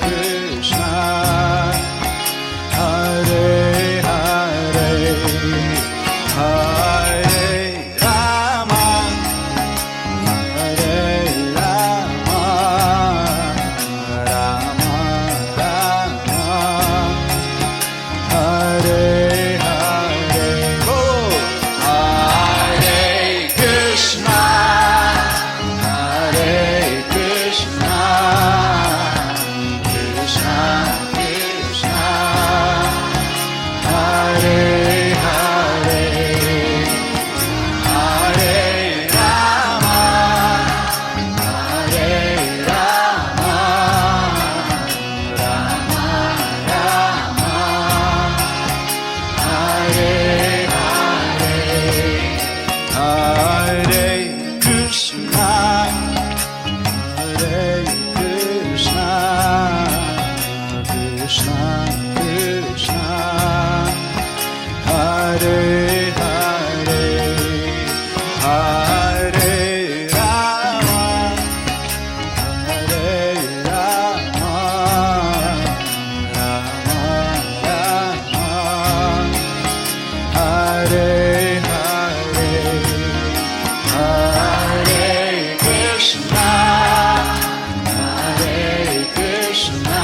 Krishna, Hare Hare, Hare Rama, Hare Rama, Rama Rama, Hare Hare. Oh, Hare Krishna, Hare Krishna, Krishna Krishna, Hare Hare, Hare Rama, Hare Rama, Rama Rama, Hare Hare, Hare Krishna, Hare Krishna, Krishna Krishna, Hare Hare, Hare Rama, Hare Rama, Rama Rama, Hare Hare, Hare Krishna, Hare Krishna,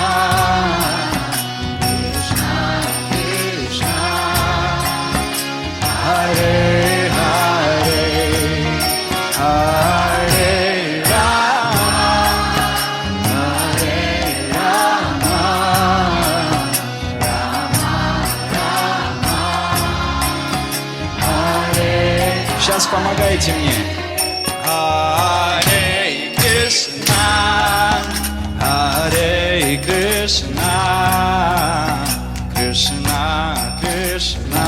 Krishna Krishna, Hare Hare, Hare Rama, Hare Rama, Hare. Сейчас помогайте мне. Hare Krishna, Hare Krishna, Krishna Krishna,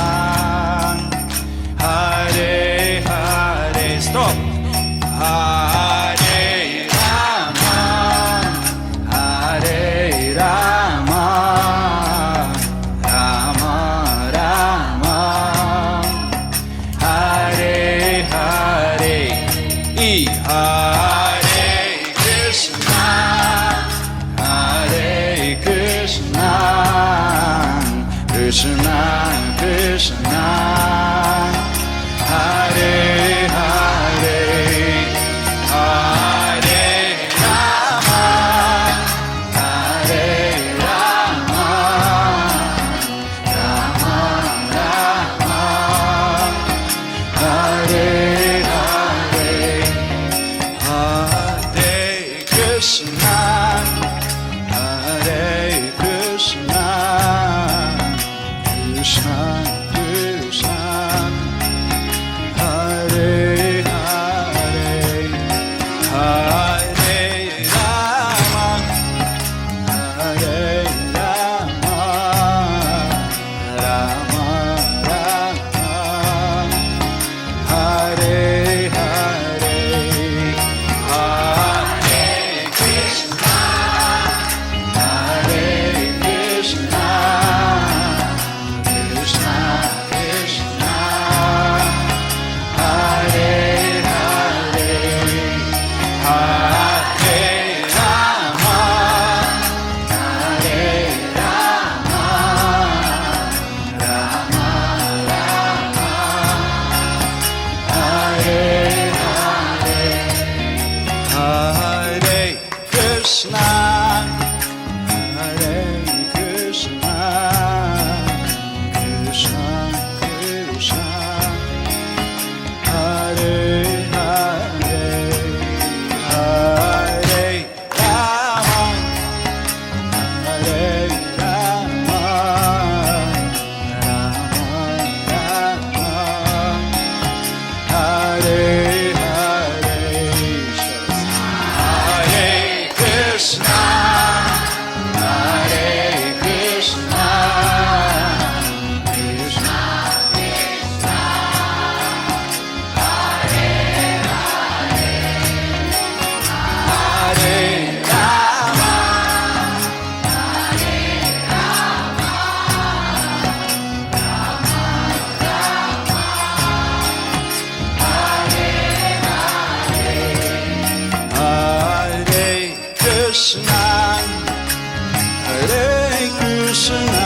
Hare Hare. Стоп! Hare Rama, Hare Rama, Rama Rama, Hare Hare. И Hare Krishna, Hare Krishna, Krishna Krishna, Hare Hare, Hare Rama, Hare Rama, Rama Rama, Hare Hare, Hare Krishna, Hare Krishna, Krishna Krishna, Krishna